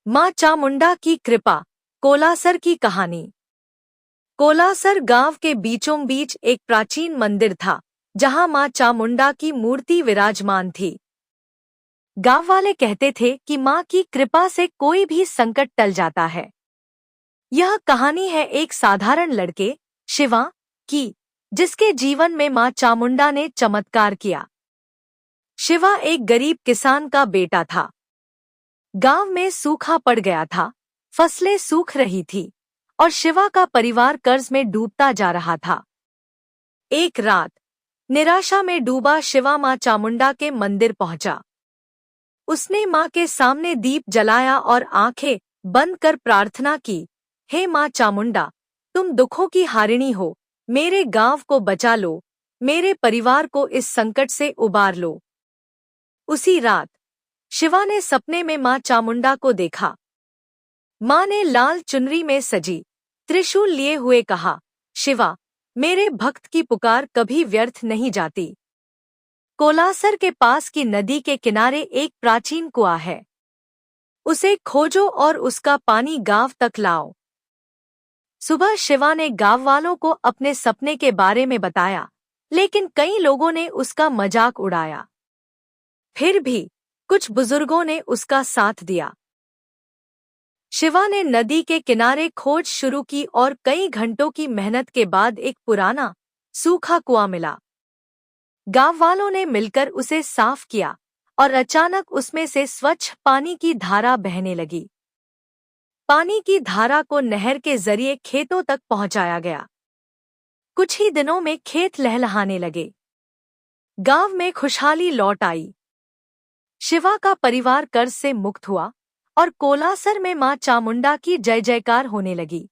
मां चामुंडा की कृपा। कोलासर की कहानी। कोलासर गांव के बीचों बीच एक प्राचीन मंदिर था, जहां मां चामुंडा की मूर्ति विराजमान थी। गांव वाले कहते थे कि मां की कृपा से कोई भी संकट टल जाता है। यह कहानी है एक साधारण लड़के, शिवा, की, जिसके जीवन में मां चामुंडा ने चमत्कार किया। शिवा एक गरीब किसान का बेटा था। गांव में सूखा पड़ गया था, फसलें सूख रही थी और शिवा का परिवार कर्ज में डूबता जा रहा था। एक रात निराशा में डूबा शिवा मां चामुंडा के मंदिर पहुंचा। उसने मां के सामने दीप जलाया और आंखें बंद कर प्रार्थना की, हे मां चामुंडा, तुम दुखों की हारिणी हो, मेरे गांव को बचा लो, मेरे परिवार को इस संकट से उबार लो। उसी रात शिवा ने सपने में मां चामुंडा को देखा। मां ने लाल चुनरी में सजी त्रिशूल लिए हुए कहा, शिवा, मेरे भक्त की पुकार कभी व्यर्थ नहीं जाती। कोलासर के पास की नदी के किनारे एक प्राचीन कुआं है, उसे खोजो और उसका पानी गांव तक लाओ। सुबह शिवा ने गांव वालों को अपने सपने के बारे में बताया, लेकिन कई लोगों ने उसका मजाक उड़ाया। फिर भी कुछ बुजुर्गों ने उसका साथ दिया। शिवा ने नदी के किनारे खोज शुरू की और कई घंटों की मेहनत के बाद एक पुराना, सूखा कुआं मिला। गांव वालों ने मिलकर उसे साफ किया और अचानक उसमें से स्वच्छ पानी की धारा बहने लगी। पानी की धारा को नहर के जरिए खेतों तक पहुंचाया गया। कुछ ही दिनों में खेत लहलहाने लगे। गांव में खुशहाली लौट आई। शिवा का परिवार कर्ज से मुक्त हुआ और कोलासर में मां चामुंडा की जय जयकार होने लगी।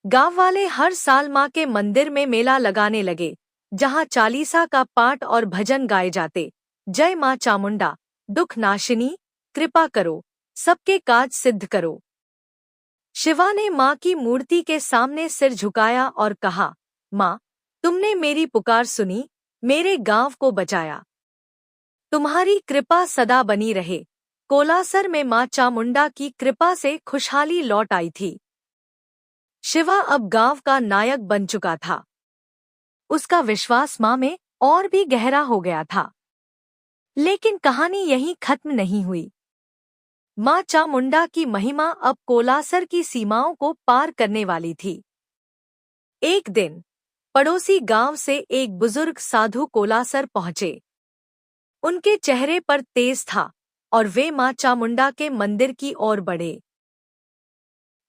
गांव वाले हर साल मां के मंदिर में मेला लगाने लगे, जहां चालीसा का पाठ और भजन गाए जाते। जय मां चामुंडा, दुख नाशिनी, कृपा करो, सबके काज सिद्ध करो। शिवा ने मां की मूर्ति के सामने सिर झुकाया और कहा, मां, तुमने मेरी पुकार सुनी, मेरे गांव को बचाया। तुम्हारी कृपा सदा बनी रहे। कोलासर में मां चामुंडा की कृपा से खुशहाली लौट आई थी। शिवा अब गांव का नायक बन चुका था। उसका विश्वास मां में और भी गहरा हो गया था। लेकिन कहानी यहीं खत्म नहीं हुई। मां चामुंडा की महिमा अब कोलासर की सीमाओं को पार करने वाली थी। एक दिन पड़ोसी गांव से एक बुजुर्ग साधु कोलासर पहुंचे। उनके चेहरे पर तेज था और वे मां चामुंडा के मंदिर की ओर बढ़े।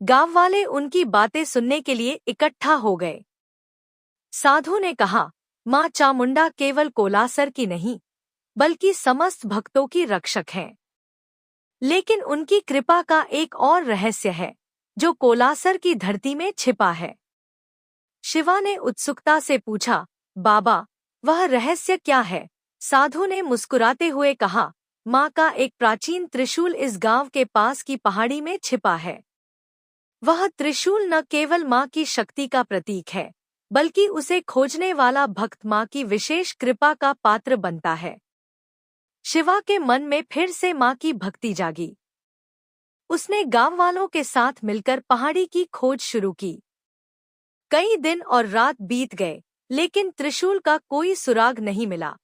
गांव वाले उनकी बातें सुनने के लिए इकट्ठा हो गए। साधु ने कहा, मां चामुंडा केवल कोलासर की नहीं, बल्कि समस्त भक्तों की रक्षक हैं। लेकिन उनकी कृपा का एक और रहस्य है, जो कोलासर की धरती में छिपा है। शिवा ने उत्सुकता से पूछा, बाबा, वह रहस्य क्या है? साधु ने मुस्कुराते हुए कहा, मां का एक प्राचीन त्रिशूल इस गांव के पास की पहाड़ी में छिपा है। वह त्रिशूल न केवल मां की शक्ति का प्रतीक है, बल्कि उसे खोजने वाला भक्त मां की विशेष कृपा का पात्र बनता है। शिवा के मन में फिर से मां की भक्ति जागी। उसने गांव वालों के साथ मिलकर पहाड़ी की खोज शुरू की। कई दिन और रात बीत गए, लेकिन त्रिशूल का कोई सुराग नहीं मिला।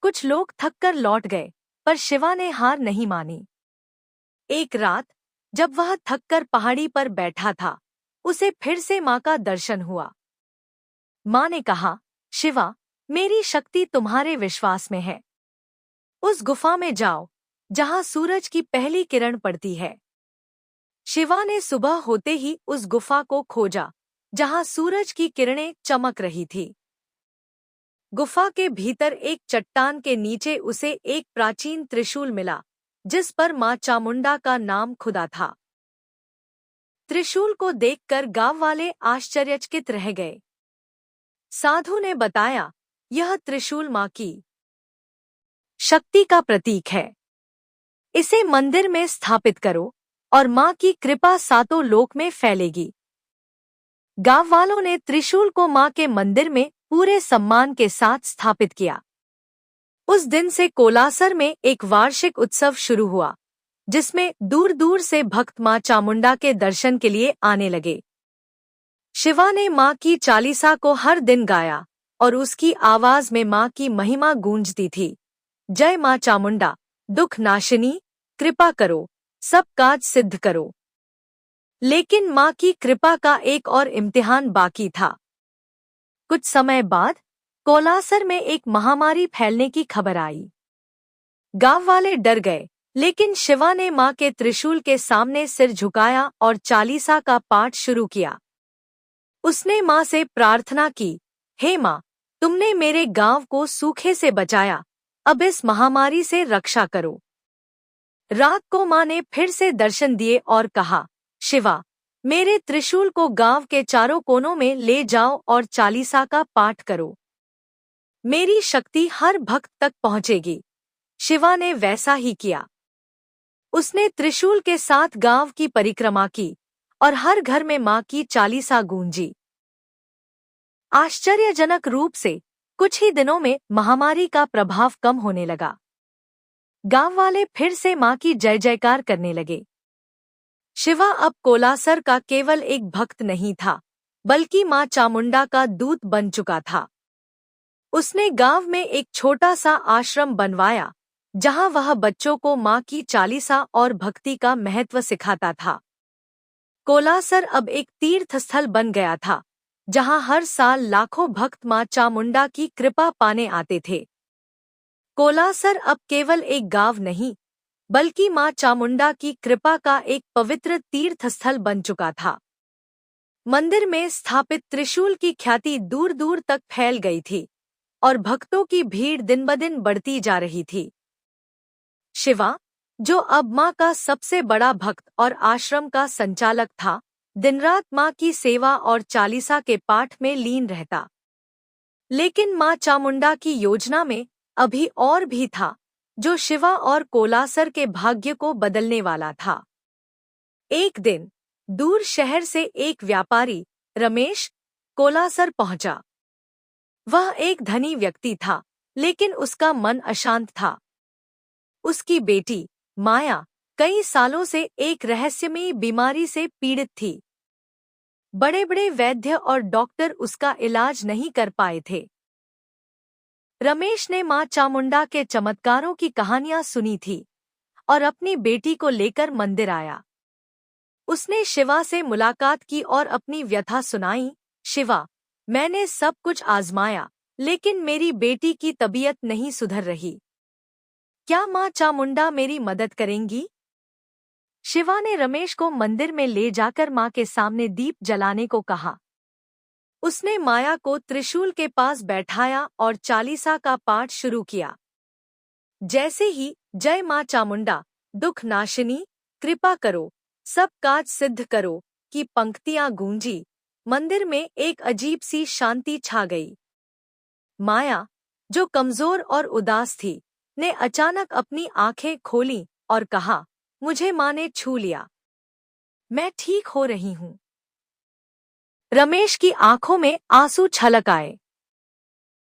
कुछ लोग थककर लौट गए, पर शिवा ने हार नहीं मानी। एक रात जब वह थककर पहाड़ी पर बैठा था, उसे फिर से मां का दर्शन हुआ। मां ने कहा, शिवा, मेरी शक्ति तुम्हारे विश्वास में है। उस गुफा में जाओ, जहां सूरज की पहली किरण पड़ती है। शिवा ने सुबह होते ही उस गुफा को खोजा, जहां सूरज की किरणें चमक रही थी। गुफा के भीतर एक चट्टान के नीचे उसे एक प्राचीन त्रिशूल मिला, जिस पर मां चामुंडा का नाम खुदा था। त्रिशूल को देखकर गांव वाले आश्चर्यचकित रह गए। साधु ने बताया, यह त्रिशूल मां की शक्ति का प्रतीक है। इसे मंदिर में स्थापित करो और मां की कृपा सातों लोक में फैलेगी। गांव वालों ने त्रिशूल को मां के मंदिर में पूरे सम्मान के साथ स्थापित किया। उस दिन से कोलासर में एक वार्षिक उत्सव शुरू हुआ, जिसमें दूर दूर से भक्त मां चामुंडा के दर्शन के लिए आने लगे। शिवा ने मां की चालीसा को हर दिन गाया और उसकी आवाज में मां की महिमा गूंजती थी। जय मां चामुंडा, दुख नाशिनी, कृपा करो, सब काज सिद्ध करो। लेकिन मां की कृपा का एक और इम्तिहान बाकी था। कुछ समय बाद कोलासर में एक महामारी फैलने की खबर आई। गांव वाले डर गए, लेकिन शिवा ने मां के त्रिशूल के सामने सिर झुकाया और चालीसा का पाठ शुरू किया। उसने मां से प्रार्थना की, हे मां, तुमने मेरे गांव को सूखे से बचाया, अब इस महामारी से रक्षा करो। रात को मां ने फिर से दर्शन दिए और कहा, शिवा, मेरे त्रिशूल को गांव के चारों कोनों में ले जाओ और चालीसा का पाठ करो। मेरी शक्ति हर भक्त तक पहुंचेगी। शिवा ने वैसा ही किया। उसने त्रिशूल के साथ गांव की परिक्रमा की और हर घर में मां की चालीसा गूंजी। आश्चर्यजनक रूप से कुछ ही दिनों में महामारी का प्रभाव कम होने लगा। गांव वाले फिर से मां की जय जयकार करने लगे। शिवा अब कोलासर का केवल एक भक्त नहीं था, बल्कि मां चामुंडा का दूत बन चुका था। उसने गांव में एक छोटा सा आश्रम बनवाया, जहां वह बच्चों को मां की चालीसा और भक्ति का महत्व सिखाता था। कोलासर अब एक तीर्थ स्थल बन गया था, जहां हर साल लाखों भक्त मां चामुंडा की कृपा पाने आते थे। कोलासर अब केवल एक गांव नहीं, बल्कि मां चामुंडा की कृपा का एक पवित्र तीर्थ स्थल बन चुका था। मंदिर में स्थापित त्रिशूल की ख्याति दूर दूर तक फैल गई थी और भक्तों की भीड़ दिन ब दिन बढ़ती जा रही थी। शिवा, जो अब मां का सबसे बड़ा भक्त और आश्रम का संचालक था, दिन रात मां की सेवा और चालीसा के पाठ में लीन रहता। लेकिन मां चामुंडा की योजना में अभी और भी था, जो शिवा और कोलासर के भाग्य को बदलने वाला था। एक दिन दूर शहर से एक व्यापारी रमेश कोलासर पहुंचा। वह एक धनी व्यक्ति था, लेकिन उसका मन अशांत था। उसकी बेटी माया कई सालों से एक रहस्यमयी बीमारी से पीड़ित थी। बड़े बड़े वैद्य और डॉक्टर उसका इलाज नहीं कर पाए थे। रमेश ने मां चामुंडा के चमत्कारों की कहानियां सुनी थी और अपनी बेटी को लेकर मंदिर आया। उसने शिवा से मुलाकात की और अपनी व्यथा सुनाई। शिवा, मैंने सब कुछ आजमाया, लेकिन मेरी बेटी की तबीयत नहीं सुधर रही। क्या मां चामुंडा मेरी मदद करेंगी? शिवा ने रमेश को मंदिर में ले जाकर मां के सामने दीप जलाने को कहा। उसने माया को त्रिशूल के पास बैठाया और चालीसा का पाठ शुरू किया। जैसे ही जय मां चामुंडा, दुख नाशिनी, कृपा करो, सब काज सिद्ध करो की पंक्तियां गूंजी, मंदिर में एक अजीब सी शांति छा गई। माया, जो कमजोर और उदास थी, ने अचानक अपनी आंखें खोलीं और कहा, मुझे मां ने छू लिया, मैं ठीक हो रही हूं। रमेश की आंखों में आंसू छलक आए।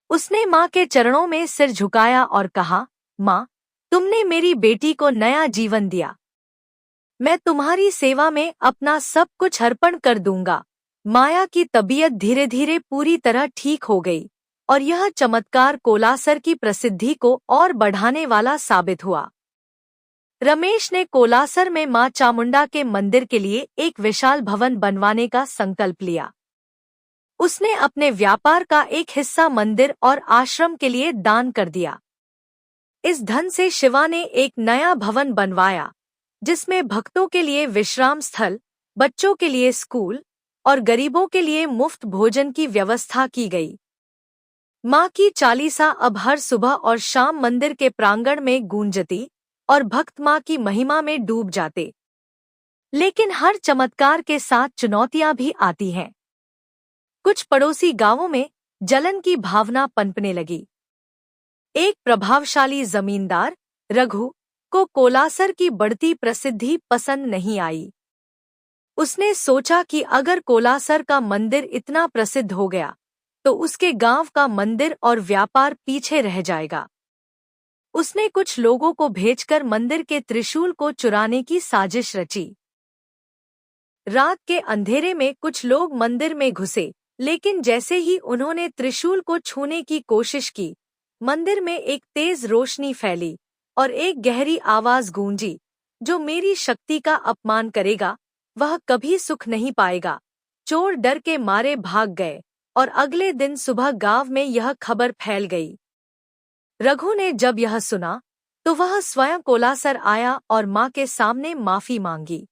उसने मां के चरणों में सिर झुकाया और कहा, मां, तुमने मेरी बेटी को नया जीवन दिया। मैं तुम्हारी सेवा में अपना सब कुछ अर्पण कर दूंगा। माया की तबीयत धीरे धीरे पूरी तरह ठीक हो गई और यह चमत्कार कोलासर की प्रसिद्धि को और बढ़ाने वाला साबित हुआ। रमेश ने कोलासर में मां चामुंडा के मंदिर के लिए एक विशाल भवन बनवाने का संकल्प लिया। उसने अपने व्यापार का एक हिस्सा मंदिर और आश्रम के लिए दान कर दिया। इस धन से शिवा ने एक नया भवन बनवाया, जिसमें भक्तों के लिए विश्राम स्थल, बच्चों के लिए स्कूल और गरीबों के लिए मुफ्त भोजन की व्यवस्था की गई। मां की चालीसा अब हर सुबह और शाम मंदिर के प्रांगण में गूंजती और भक्त मां की महिमा में डूब जाते। लेकिन हर चमत्कार के साथ चुनौतियां भी आती हैं। कुछ पड़ोसी गांवों में जलन की भावना पनपने लगी। एक प्रभावशाली जमींदार रघु को कोलासर की बढ़ती प्रसिद्धि पसंद नहीं आई। उसने सोचा कि अगर कोलासर का मंदिर इतना प्रसिद्ध हो गया, तो उसके गांव का मंदिर और व्यापार पीछे रह जाएगा। उसने कुछ लोगों को भेजकर मंदिर के त्रिशूल को चुराने की साजिश रची। रात के अंधेरे में कुछ लोग मंदिर में घुसे, लेकिन जैसे ही उन्होंने त्रिशूल को छूने की कोशिश की, मंदिर में एक तेज रोशनी फैली और एक गहरी आवाज गूंजी, जो मेरी शक्ति का अपमान करेगा वह कभी सुख नहीं पाएगा। चोर डर के मारे भाग गए और अगले दिन सुबह गांव में यह खबर फैल गई। रघु ने जब यह सुना तो वह स्वयं कोलासर आया और माँ के सामने माफी मांगी।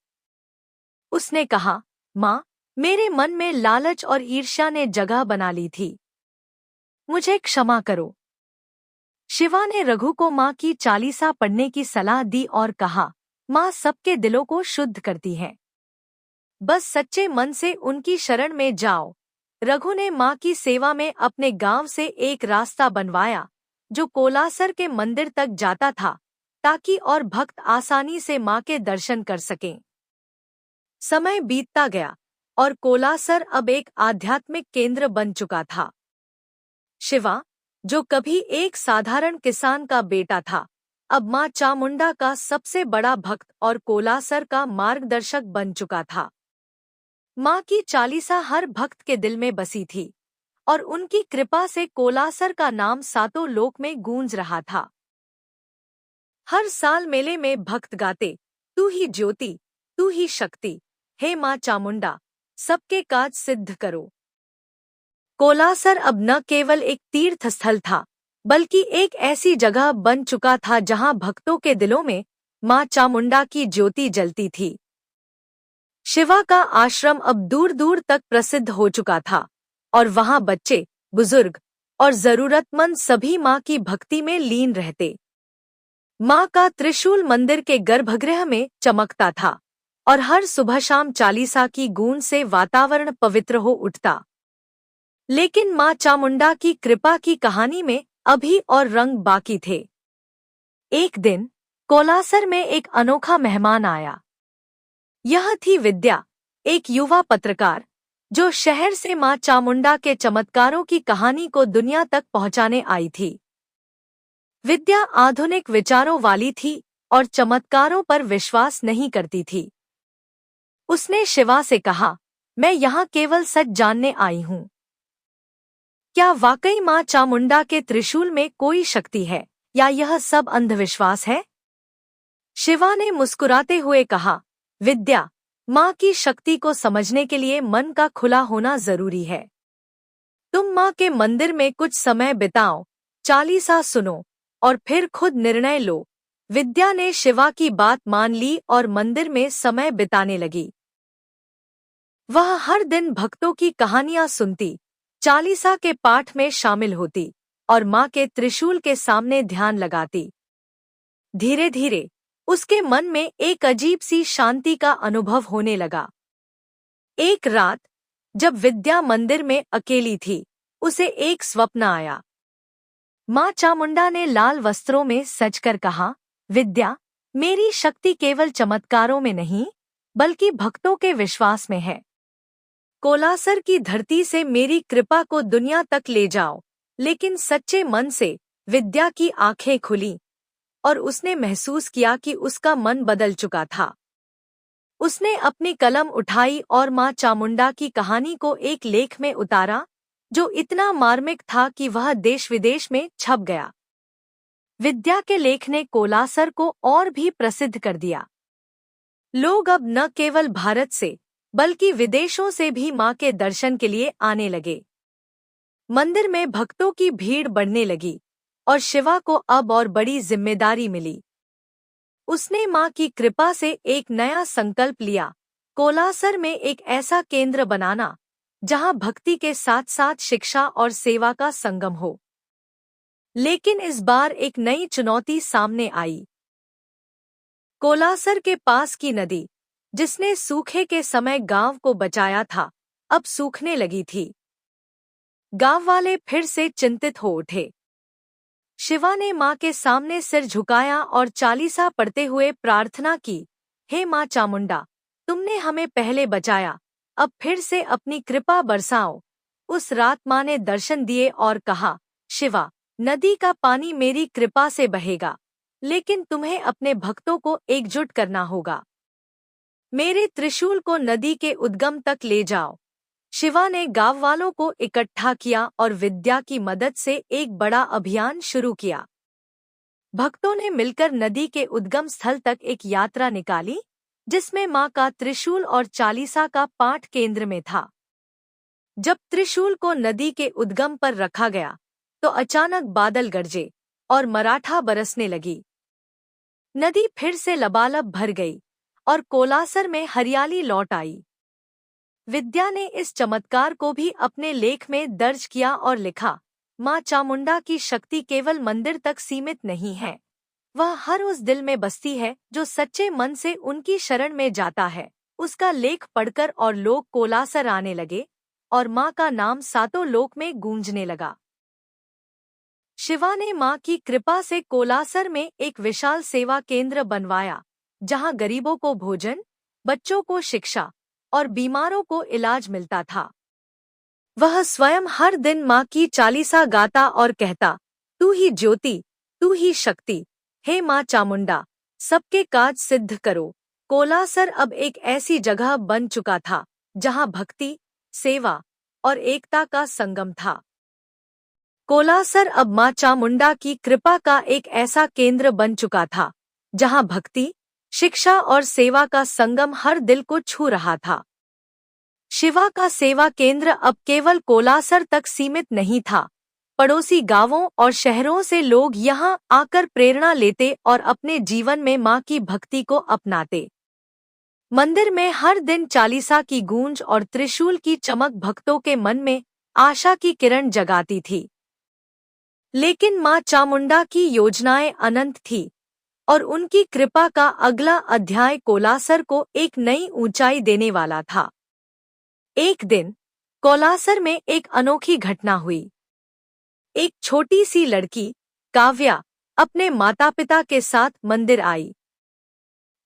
उसने कहा, माँ, मेरे मन में लालच और ईर्ष्या ने जगह बना ली थी, मुझे क्षमा करो। शिवा ने रघु को माँ की चालीसा पढ़ने की सलाह दी और कहा, माँ सबके दिलों को शुद्ध करती है, बस सच्चे मन से उनकी शरण में जाओ। रघु ने माँ की सेवा में अपने गांव से एक रास्ता बनवाया जो कोलासर के मंदिर तक जाता था, ताकि और भक्त आसानी से माँ के दर्शन कर सकें। समय बीतता गया और कोलासर अब एक आध्यात्मिक केंद्र बन चुका था। शिवा, जो कभी एक साधारण किसान का बेटा था, अब माँ चामुंडा का सबसे बड़ा भक्त और कोलासर का मार्गदर्शक बन चुका था। माँ की चालीसा हर भक्त के दिल में बसी थी और उनकी कृपा से कोलासर का नाम सातों लोक में गूंज रहा था। हर साल मेले में भक्त गाते, तू ही ज्योति, तू ही शक्ति, हे माँ चामुंडा, सबके काज सिद्ध करो। कोलासर अब न केवल एक तीर्थ स्थल था, बल्कि एक ऐसी जगह बन चुका था जहां भक्तों के दिलों में माँ चामुंडा की ज्योति जलती थी। शिवा का आश्रम अब दूर दूर तक प्रसिद्ध हो चुका था और वहां बच्चे, बुजुर्ग और जरूरतमंद सभी माँ की भक्ति में लीन रहते। माँ का त्रिशूल मंदिर के गर्भगृह में चमकता था और हर सुबह शाम चालीसा की गूंज से वातावरण पवित्र हो उठता। लेकिन माँ चामुंडा की कृपा की कहानी में अभी और रंग बाकी थे। एक दिन कोलासर में एक अनोखा मेहमान आया। यह थी विद्या, एक युवा पत्रकार, जो शहर से माँ चामुंडा के चमत्कारों की कहानी को दुनिया तक पहुंचाने आई थी। विद्या आधुनिक विचारों वाली थी और चमत्कारों पर विश्वास नहीं करती थी। उसने शिवा से कहा, मैं यहाँ केवल सच जानने आई हूँ। क्या वाकई माँ चामुंडा के त्रिशूल में कोई शक्ति है या यह सब अंधविश्वास है? शिवा ने मुस्कुराते हुए कहा, विद्या, माँ की शक्ति को समझने के लिए मन का खुला होना जरूरी है। तुम माँ के मंदिर में कुछ समय बिताओ, चालीसा सुनो और फिर खुद निर्णय लो। विद्या ने शिवा की बात मान ली और मंदिर में समय बिताने लगी। वह हर दिन भक्तों की कहानियां सुनती, चालीसा के पाठ में शामिल होती और माँ के त्रिशूल के सामने ध्यान लगाती। धीरे धीरे उसके मन में एक अजीब सी शांति का अनुभव होने लगा। एक रात जब विद्या मंदिर में अकेली थी, उसे एक स्वप्न आया। माँ चामुंडा ने लाल वस्त्रों में सजकर कहा, विद्या, मेरी शक्ति केवल चमत्कारों में नहीं, बल्कि भक्तों के विश्वास में है। कोलासर की धरती से मेरी कृपा को दुनिया तक ले जाओ। लेकिन सच्चे मन से विद्या की आंखें खुली और उसने महसूस किया कि उसका मन बदल चुका था। उसने अपनी कलम उठाई और माँ चामुंडा की कहानी को एक लेख में उतारा, जो इतना मार्मिक था कि वह देश विदेश में छप गया। विद्या के लेख ने कोलासर को और भी प्रसिद्ध कर दिया। लोग अब न केवल भारत से बल्कि विदेशों से भी माँ के दर्शन के लिए आने लगे। मंदिर में भक्तों की भीड़ बढ़ने लगी और शिवा को अब और बड़ी जिम्मेदारी मिली। उसने माँ की कृपा से एक नया संकल्प लिया, कोलासर में एक ऐसा केंद्र बनाना जहाँ भक्ति के साथ साथ शिक्षा और सेवा का संगम हो। लेकिन इस बार एक नई चुनौती सामने आई। कोलासर के पास की नदी, जिसने सूखे के समय गांव को बचाया था, अब सूखने लगी थी। गांव वाले फिर से चिंतित हो उठे। शिवा ने माँ के सामने सिर झुकाया और चालीसा पढ़ते हुए प्रार्थना की, हे माँ चामुंडा, तुमने हमें पहले बचाया, अब फिर से अपनी कृपा बरसाओ। उस रात माँ ने दर्शन दिए और कहा, शिवा, नदी का पानी मेरी कृपा से बहेगा, लेकिन तुम्हें अपने भक्तों को एकजुट करना होगा। मेरे त्रिशूल को नदी के उद्गम तक ले जाओ। शिवा ने गांव वालों को इकट्ठा किया और विद्या की मदद से एक बड़ा अभियान शुरू किया। भक्तों ने मिलकर नदी के उद्गम स्थल तक एक यात्रा निकाली, जिसमें मां का त्रिशूल और चालीसा का पाठ केंद्र में था। जब त्रिशूल को नदी के उद्गम पर रखा गया, तो अचानक बादल गरजे और मराठा बरसने लगी। नदी फिर से लबालब भर गई और कोलासर में हरियाली लौट आई। विद्या ने इस चमत्कार को भी अपने लेख में दर्ज किया और लिखा, मां चामुंडा की शक्ति केवल मंदिर तक सीमित नहीं है, वह हर उस दिल में बसती है जो सच्चे मन से उनकी शरण में जाता है। उसका लेख पढ़कर और लोग कोलासर आने लगे और मां का नाम सातों लोक में गूंजने लगा। शिवा ने मां की कृपा से कोलासर में एक विशाल सेवा केंद्र बनवाया, जहां गरीबों को भोजन, बच्चों को शिक्षा और बीमारों को इलाज मिलता था। वह स्वयं हर दिन मां की चालीसा गाता और कहता, तू ही ज्योति, तू ही शक्ति, हे मां चामुंडा, सबके काज सिद्ध करो। कोलासर अब एक ऐसी जगह बन चुका था जहां भक्ति, सेवा और एकता का संगम था। कोलासर अब मां चामुंडा की कृपा का एक ऐसा केंद्र बन चुका था जहां भक्ति, शिक्षा और सेवा का संगम हर दिल को छू रहा था। शिवा का सेवा केंद्र अब केवल कोलासर तक सीमित नहीं था। पड़ोसी गांवों और शहरों से लोग यहां आकर प्रेरणा लेते और अपने जीवन में मां की भक्ति को अपनाते। मंदिर में हर दिन चालीसा की गूंज और त्रिशूल की चमक भक्तों के मन में आशा की किरण जगाती थी। लेकिन मां चामुंडा की योजनाएं अनंत थी और उनकी कृपा का अगला अध्याय कोलासर को एक नई ऊंचाई देने वाला था। एक दिन कोलासर में एक अनोखी घटना हुई। एक छोटी सी लड़की, काव्या, अपने माता पिता के साथ मंदिर आई।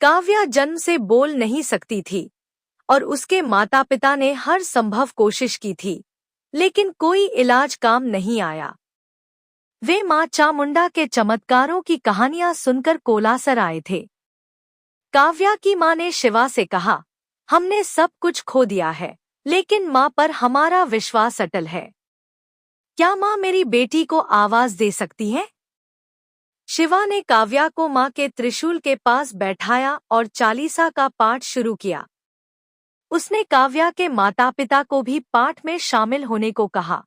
काव्या जन्म से बोल नहीं सकती थी और उसके माता पिता ने हर संभव कोशिश की थी, लेकिन कोई इलाज काम नहीं आया। वे मां चामुंडा के चमत्कारों की कहानियां सुनकर कोलासर आए थे। काव्या की मां ने शिवा से कहा, हमने सब कुछ खो दिया है, लेकिन मां पर हमारा विश्वास अटल है। क्या मां मेरी बेटी को आवाज दे सकती है? शिवा ने काव्या को मां के त्रिशूल के पास बैठाया और चालीसा का पाठ शुरू किया। उसने काव्या के माता पिता को भी पाठ में शामिल होने को कहा।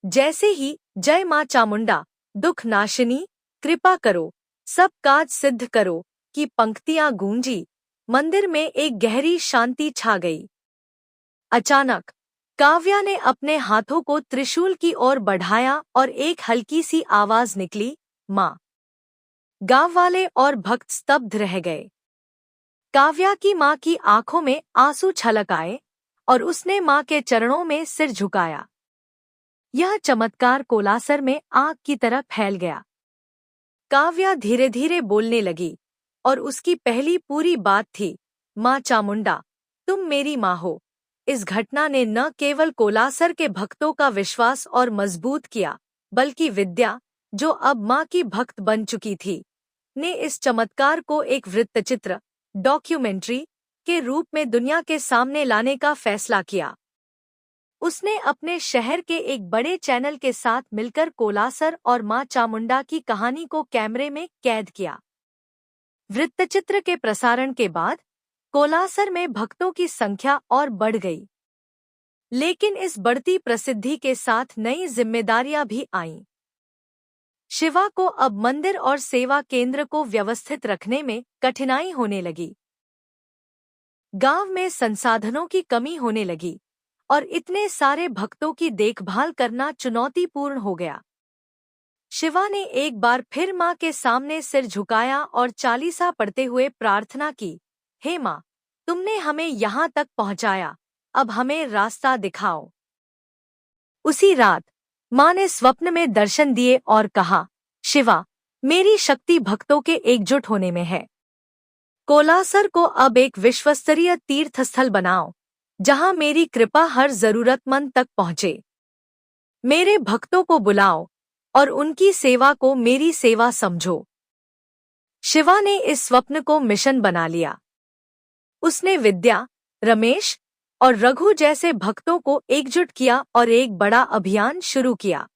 जैसे ही जय मां चामुंडा, दुख नाशिनी, कृपा करो, सब काज सिद्ध करो की पंक्तियां गूंजी, मंदिर में एक गहरी शांति छा गई। अचानक काव्या ने अपने हाथों को त्रिशूल की ओर बढ़ाया और एक हल्की सी आवाज निकली, मां। गांव वाले और भक्त स्तब्ध रह गए। काव्या की मां की आंखों में आंसू छलक आए और उसने मां के चरणों में सिर झुकाया। यह चमत्कार कोलासर में आग की तरह फैल गया। काव्या धीरे धीरे बोलने लगी और उसकी पहली पूरी बात थी, मां चामुंडा, तुम मेरी मां हो। इस घटना ने न केवल कोलासर के भक्तों का विश्वास और मजबूत किया, बल्कि विद्या, जो अब मां की भक्त बन चुकी थी, ने इस चमत्कार को एक वृत्तचित्र, डॉक्यूमेंट्री के रूप में दुनिया के सामने लाने का फैसला किया। उसने अपने शहर के एक बड़े चैनल के साथ मिलकर कोलासर और मां चामुंडा की कहानी को कैमरे में कैद किया। वृत्तचित्र के प्रसारण के बाद कोलासर में भक्तों की संख्या और बढ़ गई। लेकिन इस बढ़ती प्रसिद्धि के साथ नई जिम्मेदारियां भी आईं। शिवा को अब मंदिर और सेवा केंद्र को व्यवस्थित रखने में कठिनाई होने लगी। गांव में संसाधनों की कमी होने लगी और इतने सारे भक्तों की देखभाल करना चुनौतीपूर्ण हो गया। शिवा ने एक बार फिर मां के सामने सिर झुकाया और चालीसा पढ़ते हुए प्रार्थना की, हे मां, तुमने हमें यहाँ तक पहुँचाया, अब हमें रास्ता दिखाओ। उसी रात मां ने स्वप्न में दर्शन दिए और कहा, शिवा, मेरी शक्ति भक्तों के एकजुट होने में है। कोलासर को अब एक विश्वस्तरीय तीर्थस्थल बनाओ, जहां मेरी कृपा हर जरूरतमंद तक पहुंचे। मेरे भक्तों को बुलाओ और उनकी सेवा को मेरी सेवा समझो। शिवा ने इस स्वप्न को मिशन बना लिया। उसने विद्या, रमेश और रघु जैसे भक्तों को एकजुट किया और एक बड़ा अभियान शुरू किया।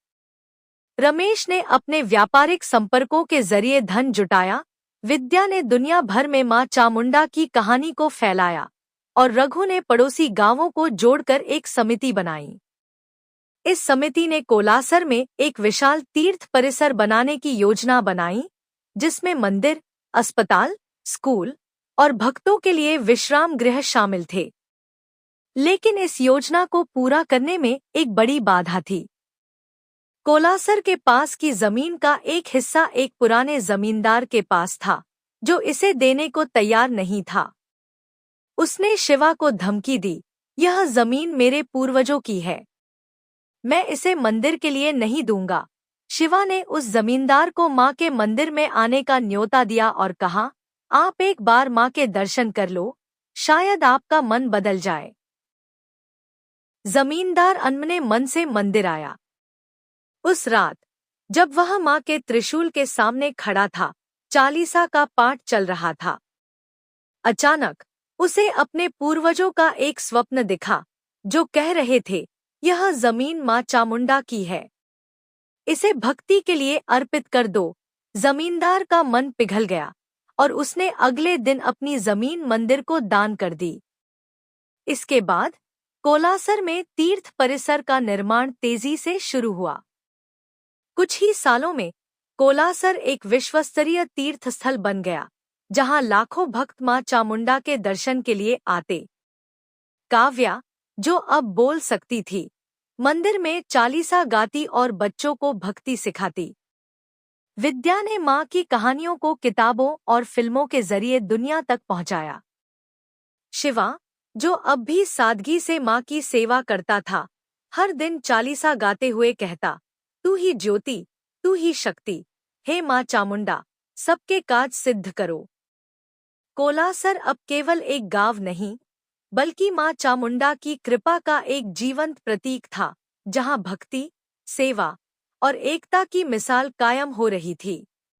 रमेश ने अपने व्यापारिक संपर्कों के जरिए धन जुटाया, विद्या ने दुनिया भर में मां चामुंडा की कहानी को फैलाया और रघु ने पड़ोसी गांवों को जोड़कर एक समिति बनाई। इस समिति ने कोलासर में एक विशाल तीर्थ परिसर बनाने की योजना बनाई, जिसमें मंदिर, अस्पताल, स्कूल और भक्तों के लिए विश्राम गृह शामिल थे। लेकिन इस योजना को पूरा करने में एक बड़ी बाधा थी। कोलासर के पास की जमीन का एक हिस्सा एक पुराने जमींदार के पास था, जो इसे देने को तैयार नहीं था। उसने शिवा को धमकी दी, यह जमीन मेरे पूर्वजों की है, मैं इसे मंदिर के लिए नहीं दूंगा। शिवा ने उस जमींदार को मां के मंदिर में आने का न्योता दिया और कहा, आप एक बार मां के दर्शन कर लो, शायद आपका मन बदल जाए। जमींदार अनमने मन से मंदिर आया। उस रात जब वह मां के त्रिशूल के सामने खड़ा था, चालीसा का पाठ चल रहा था। अचानक उसे अपने पूर्वजों का एक स्वप्न दिखा, जो कह रहे थे, यह जमीन मां चामुंडा की है, इसे भक्ति के लिए अर्पित कर दो। जमींदार का मन पिघल गया और उसने अगले दिन अपनी जमीन मंदिर को दान कर दी। इसके बाद कोलासर में तीर्थ परिसर का निर्माण तेजी से शुरू हुआ। कुछ ही सालों में कोलासर एक विश्वस्तरीय तीर्थ स्थल बन गया, जहां लाखों भक्त मां चामुंडा के दर्शन के लिए आते। काव्या, जो अब बोल सकती थी, मंदिर में चालीसा गाती और बच्चों को भक्ति सिखाती। विद्या ने मां की कहानियों को किताबों और फिल्मों के जरिए दुनिया तक पहुंचाया। शिवा, जो अब भी सादगी से मां की सेवा करता था, हर दिन चालीसा गाते हुए कहता, तू ही ज्योति, तू ही शक्ति, हे मां चामुंडा, सबके काज सिद्ध करो। कोलासर अब केवल एक गांव नहीं, बल्कि मां चामुंडा की कृपा का एक जीवंत प्रतीक था, जहां भक्ति, सेवा और एकता की मिसाल कायम हो रही थी।